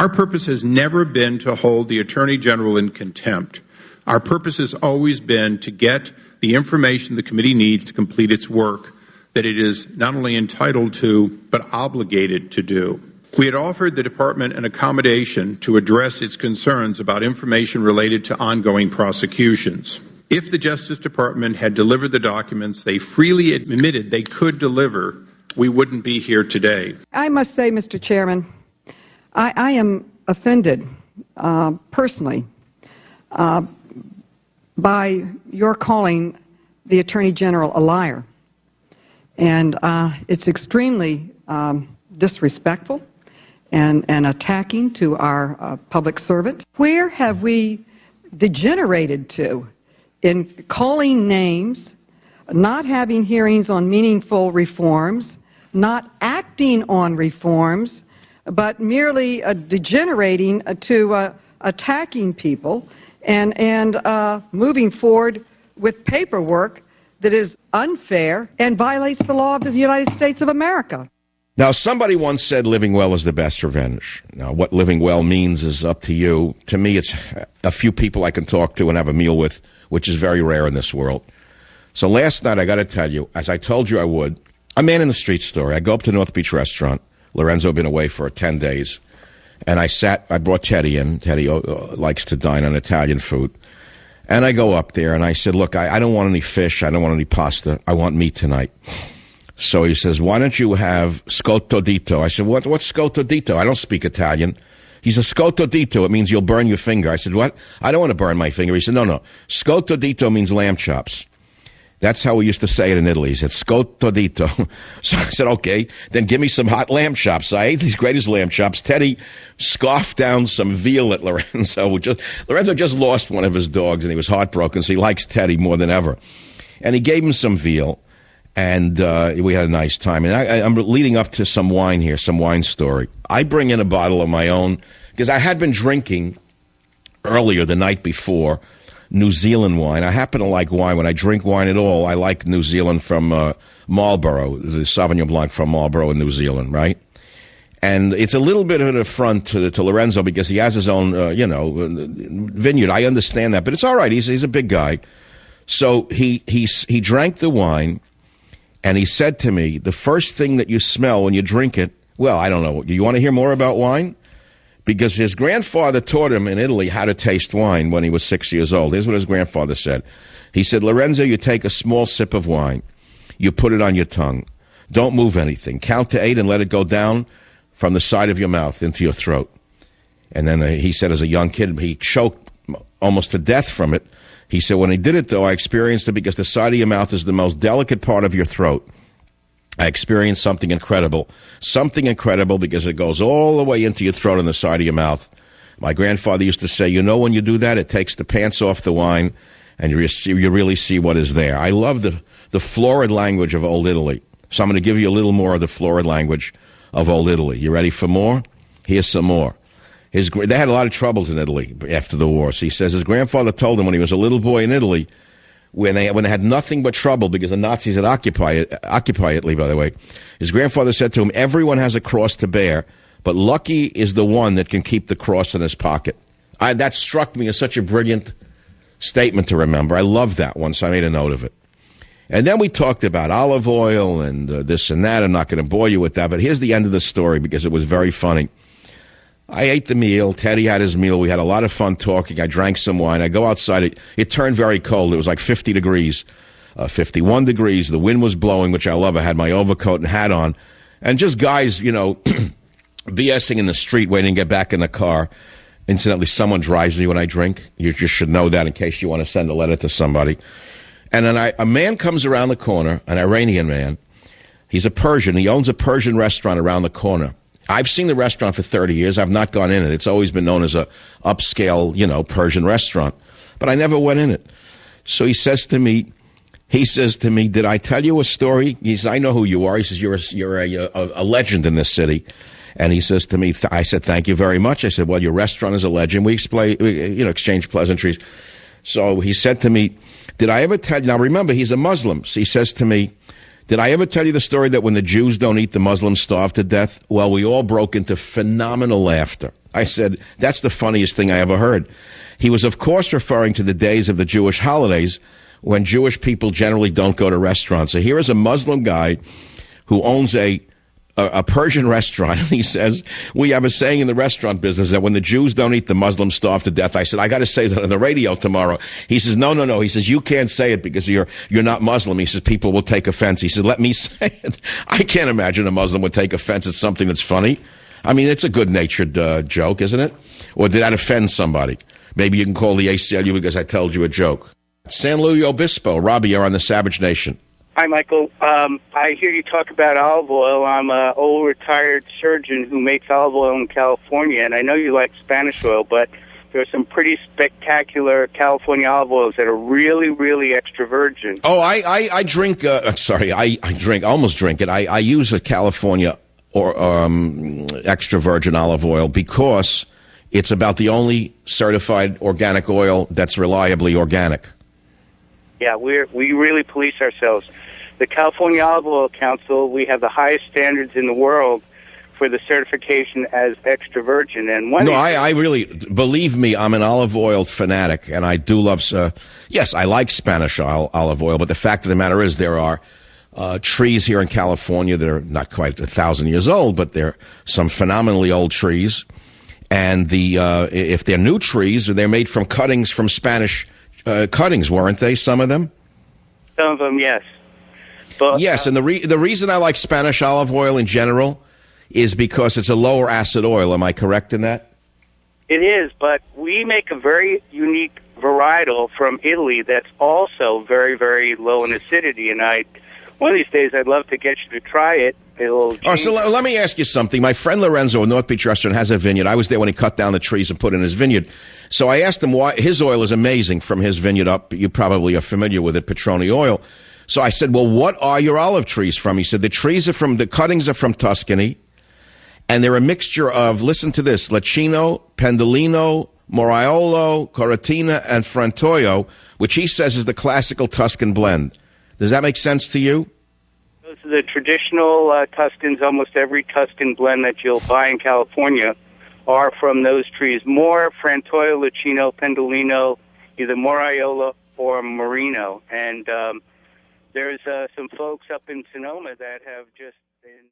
Our purpose has never been to hold the Attorney General in contempt. Our purpose has always been to get the information the committee needs to complete its work that it is not only entitled to, but obligated to do. We had offered the department an accommodation to address its concerns about information related to ongoing prosecutions. If the Justice Department had delivered the documents they freely admitted they could deliver, we wouldn't be here today. I must say, Mr. Chairman, I am offended personally by your calling the Attorney General a liar. And it's extremely disrespectful and attacking to our public servant. Where have we degenerated to in calling names, not having hearings on meaningful reforms, not acting on reforms, but merely degenerating to attacking people and moving forward with paperwork that is unfair and violates the law of the United States of America. Now, somebody once said living well is the best revenge. Now, what living well means is up to you. To me, it's a few people I can talk to and have a meal with, which is very rare in this world. So last night, I got to tell you, as I told you I would, a man in the street story. I go up to North Beach Restaurant. Lorenzo had been away for 10 days. And I brought Teddy in. Teddy likes to dine on Italian food. And I go up there and I said, look, I don't want any fish. I don't want any pasta. I want meat tonight. So he says, why don't you have scotodito? I said, what's scotodito? I don't speak Italian. He says, scotodito. It means you'll burn your finger. I said, what? I don't want to burn my finger. He said, no. Scotodito means lamb chops. That's how we used to say it in Italy. He said, scotodito. So I said, okay, then give me some hot lamb chops. I ate these greatest lamb chops. Teddy scoffed down some veal at Lorenzo. Lorenzo just lost one of his dogs, and he was heartbroken, so he likes Teddy more than ever. And he gave him some veal, and we had a nice time. And I'm leading up to some wine here, some wine story. I bring in a bottle of my own, because I had been drinking earlier the night before New Zealand wine. I happen to like wine. When I drink wine at all, I like New Zealand from Marlborough, the Sauvignon Blanc from Marlborough in New Zealand, right? And it's a little bit of an affront to Lorenzo because he has his own, vineyard. I understand that, but it's all right. He's a big guy. So he drank the wine, and he said to me, the first thing that you smell when you drink it, well, I don't know. Do you want to hear more about wine? Because his grandfather taught him in Italy how to taste wine when he was 6 years old. Here's what his grandfather said. He said, Lorenzo, you take a small sip of wine. You put it on your tongue. Don't move anything. Count to 8 and let it go down from the side of your mouth into your throat. And then he said as a young kid, he choked almost to death from it. He said, when he did it, though, I experienced it because the side of your mouth is the most delicate part of your throat. I experienced something incredible because it goes all the way into your throat and the side of your mouth. My grandfather used to say, when you do that, it takes the pants off the wine and you really see what is there. I love the florid language of Old Italy. So I'm going to give you a little more of the florid language of Old Italy. You ready for more? Here's some more. They had a lot of troubles in Italy after the war. So he says his grandfather told him when he was a little boy in Italy, when they had nothing but trouble because the Nazis had occupied Italy, by the way, his grandfather said to him, everyone has a cross to bear, but lucky is the one that can keep the cross in his pocket. That struck me as such a brilliant statement to remember. I love that one, so I made a note of it. And then we talked about olive oil and this and that. I'm not going to bore you with that, but here's the end of the story because it was very funny. I ate the meal. Teddy had his meal. We had a lot of fun talking. I drank some wine. I go outside. It turned very cold. It was like 50 degrees, 51 degrees. The wind was blowing, which I love. I had my overcoat and hat on. And just guys, BSing in the street waiting to get back in the car. Incidentally, someone drives me when I drink. You just should know that in case you want to send a letter to somebody. And then a man comes around the corner, an Iranian man. He's a Persian. He owns a Persian restaurant around the corner. I've seen the restaurant for 30 years. I've not gone in it. It's always been known as a upscale, Persian restaurant. But I never went in it. So he says to me, did I tell you a story? He says, I know who you are. He says, you're a legend in this city. And he says to me, I said, thank you very much. I said, well, your restaurant is a legend. We exchange pleasantries. So he said to me, did I ever tell you? Now remember, he's a Muslim. So he says to me, did I ever tell you the story that when the Jews don't eat, the Muslims starve to death? Well, we all broke into phenomenal laughter. I said, that's the funniest thing I ever heard. He was, of course, referring to the days of the Jewish holidays when Jewish people generally don't go to restaurants. So here is a Muslim guy who owns a Persian restaurant, and he says, we have a saying in the restaurant business that when the Jews don't eat, the Muslims starve to death. I said, I got to say that on the radio tomorrow. He says, no. He says, you can't say it because you're not Muslim. He says, people will take offense. He said, let me say it. I can't imagine a Muslim would take offense at something that's funny. I mean, it's a good-natured joke, isn't it? Or did that offend somebody? Maybe you can call the ACLU because I told you a joke. San Luis Obispo. Robbie, you're on the Savage Nation. Hi, Michael. I hear you talk about olive oil. I'm an old retired surgeon who makes olive oil in California, and I know you like Spanish oil, but there are some pretty spectacular California olive oils that are really, really extra virgin. Oh, I drink. I drink. I almost drink it. I use a California or extra virgin olive oil because it's about the only certified organic oil that's reliably organic. Yeah, we really police ourselves. The California Olive Oil Council, we have the highest standards in the world for the certification as extra virgin. And I really, believe me, I'm an olive oil fanatic, and I do love, yes, I like Spanish olive oil, but the fact of the matter is there are trees here in California that are not quite 1,000 years old, but they're some phenomenally old trees. And if they're new trees, they're made from cuttings from Spanish cuttings, weren't they, some of them? Some of them, yes. But, yes, and the reason I like Spanish olive oil in general is because it's a lower acid oil. Am I correct in that? It is, but we make a very unique varietal from Italy that's also very, very low in acidity. And one of these days, I'd love to get you to try it. So let me ask you something. My friend Lorenzo in North Beach Restaurant has a vineyard. I was there when he cut down the trees and put in his vineyard. So I asked him why his oil is amazing from his vineyard up. You probably are familiar with it, Petroni oil. So I said, well, what are your olive trees from? He said, the cuttings are from Tuscany, and they're a mixture of, listen to this, Lacino, Pendolino, Moraiolo, Coratina, and Frantoio, which he says is the classical Tuscan blend. Does that make sense to you? Those are the traditional Tuscans. Almost every Tuscan blend that you'll buy in California are from those trees. More Frantoio, Lacino, Pendolino, either Moraiolo or Merino. And there's some folks up in Sonoma that have just been